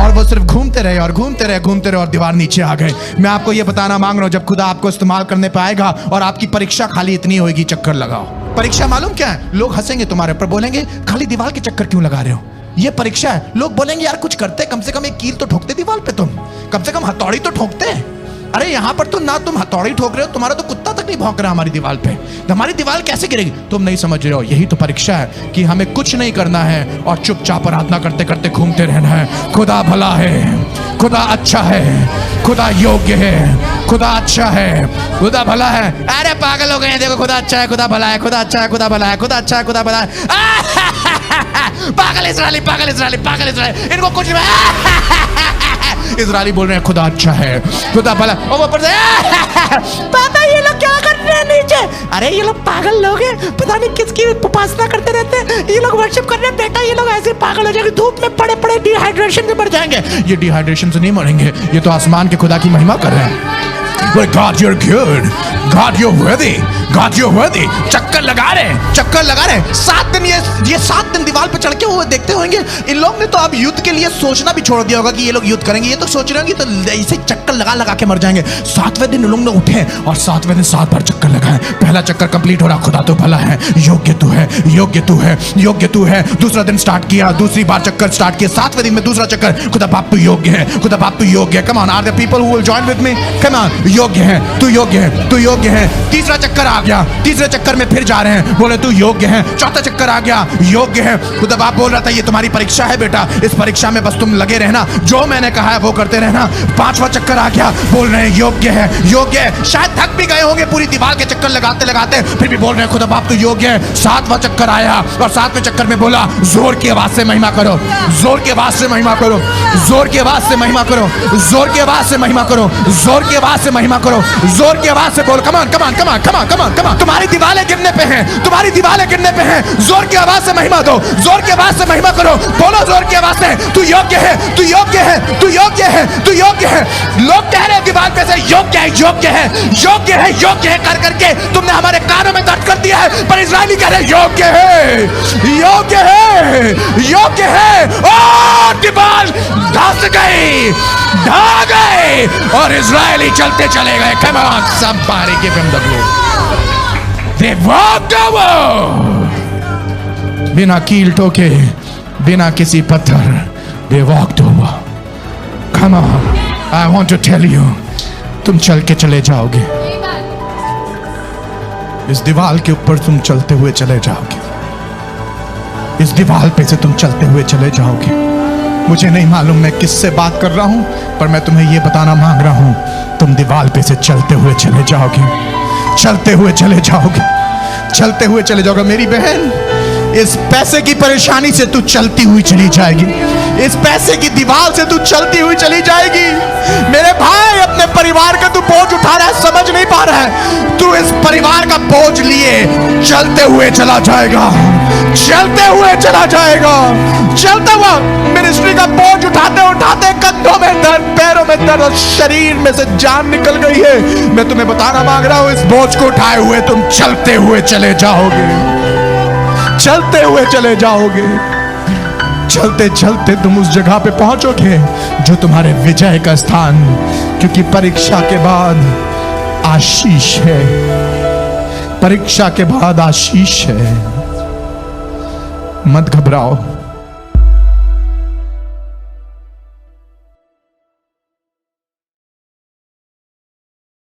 और वो सिर्फ घूमते रहे और घूमते रहे, घूमते रहे और दीवार नीचे आ गए। मैं आपको ये बताना मांग रहा हूं, जब खुदा आपको इस्तेमाल करने पे आएगा और आपकी परीक्षा खाली इतनी होगी, चक्कर लगाओ। परीक्षा मालूम क्या है? लोग हंसेंगे तुम्हारे ऊपर, बोलेंगे खाली दीवार के चक्कर क्यों लगा रहे हो, ये परीक्षा है। लोग बोलेंगे यार कुछ करते, कम से कम एक कील तो ठोकते दीवार पे, तुम कम से कम हथौड़ी तो ठोकते। अरे यहाँ पर तो ना तुम हथौड़ी ठोक रहे हो, तुम्हारा तो कुत्ता तक नहीं भौंक रहा हमारी दीवार पे, तो हमारी दीवार कैसे गिरेगी? तुम नहीं समझ रहे हो, यही तो परीक्षा है कि हमें कुछ नहीं करना है और चुपचाप आराधना करते करते घूमते रहना है। खुदा भला है, खुदा अच्छा है, खुदा योग्य है, खुदा अच्छा है, खुदा भला है। अरे पागल हो गए हैं, देखो खुदा अच्छा है, खुदा भला है, खुदा अच्छा है, खुदा भला है, खुदा अच्छा है, खुदा भला है। पागल इस्राएली, पागल इस्राएली, पागल इस्राएली, इनको कुछ इजरायली बोल रहे हैं खुदा अच्छा है, खुदा भला। और वो ऊपर से पापा ये लोग क्या कर रहे हैं नीचे? अरे ये लोग पागल लोग हैं, पता नहीं किसकी उपासना करते रहते हैं, ये लोग वर्शिप कर रहे हैं। बेटा ये लोग ऐसे पागल हो जाएंगे, धूप में पड़े पड़े डिहाइड्रेशन से मर जाएंगे। ये डिहाइड्रेशन से नहीं मरेंगे, ये तो आसमान के खुदा की महिमा कर रहे हैं। God you're good, God you're worthy, God you're worthy। चक्कर लगा रहे, चक्कर लगा रहे। 7 दिन ये 7 दिन दीवार पे चढ़ के वो देखते होंगे। इन लोग ने तो अब युद्ध के लिए सोचना भी छोड़ दिया होगा कि ये लोग युद्ध करेंगे। ये तो सोच रहे होंगे तो ऐसे चक्कर लगा लगा के मर जाएंगे। 7वें दिन लोग ने उठे और 7वें दिन 7 बार चक्कर लगाए। पहला चक्कर कंप्लीट हो रहा, खुदा तो भला है, योग्य तू है, योग्य तू है, योग्य तू है। दूसरा दिन स्टार्ट किया, दूसरी बार चक्कर स्टार्ट किया। 7वें दिन में दूसरा चक्कर, खुदा बाप तू योग्य है, खुदा बाप तू योग्य है। Come on, are the people who will join with me? Come on, योग्य है, तू योग्य है, तू योग्य है। तीसरा चक्कर आ गया, तीसरे चक्कर में फिर जा रहे हैं, बोले तू योग्य है। चौथा चक्कर आ गया, योग्य है। खुदा बाप बोल रहा था ये तुम्हारी परीक्षा है बेटा, इस परीक्षा में बस तुम लगे रहना, जो मैंने कहा है वो करते रहना। 5वां चक्कर आ गया, बोल रहे हैं योग्य है, योग्य है। शायद थक भी गए होंगे पूरी दीवार के चक्कर लगाते लगाते, फिर भी बोल रहे हैं खुदा बाप तू योग्य है। 7वां चक्कर आया और 7वें चक्कर में बोला जोर की आवाज से महिमा करो, जोर की आवाज से महिमा करो, जोर की आवाज से महिमा करो, जोर की आवाज से महिमा करो, जोर की आवाज से महिमा करो, जोर की आवाज से बोल। कमान कमान कमान कमान कमान कमान। तुम्हारी दीवारें गिरने पे हैं, तुम्हारी दीवारें गिरने पे हैं। जोर की आवाज से महिमा दो, जोर की आवाज से महिमा करो, बोलो जोर की आवाज से तू योग्य है, तू योग्य है, तू योग्य है, तू योग्य है। लोग कह रहे हैं दीवार पे से योग्य है, योग्य है, योग्य है, योग्य है कर करके तुमने हमारे कानों में दर्द कर दिया है, पर इस्राएली कह रहे योग्य है, योग्य है, योग्य है। और दीवार धस गई, ढह गई और इस्राएली चलते चले गए। Come on, somebody give him the glory. They walked over. बिना कील ठोके, बिना किसी पत्थर, they walked over. Come on, I want to tell you, तुम चल के चले जाओगे। इस दीवार के ऊपर तुम चलते हुए चले जाओगे, इस दीवार पे से तुम चलते हुए चले जाओगे। मुझे नहीं मालूम मैं किससे बात कर रहा हूं, पर मैं तुम्हें यह बताना मांग रहा हूं, तुम दीवार पे से चलते हुए चले जाओगे, चलते हुए चले जाओगे, चलते हुए चले जाओगे। मेरी बहन, इस पैसे की परेशानी से तू चलती हुई चली जाएगी, इस पैसे की दीवार से तू चलती हुई चली जाएगी। मेरे भाई, अपने परिवार का तू बोझ उठा रहा है, समझ नहीं पा रहा है, तू इस परिवार का बोझ लिए चलते हुए चला जाएगा, चलते हुए चला जाएगा, चलते हुआ। मिनिस्ट्री का बोझ उठाते उठाते कंधों में दर्द, पैरों में दर्द और शरीर में से जान निकल गई है। मैं तुम्हें बताना मांग रहा हूं, इस बोझ को उठाए हुए तुम चलते हुए चले जाओगे, चलते हुए चले जाओगे। चलते चलते तुम उस जगह पे पहुंचोगे जो तुम्हारे विजय का स्थान, क्योंकि परीक्षा के बाद आशीष है, परीक्षा के बाद आशीष है। मत घबराओ,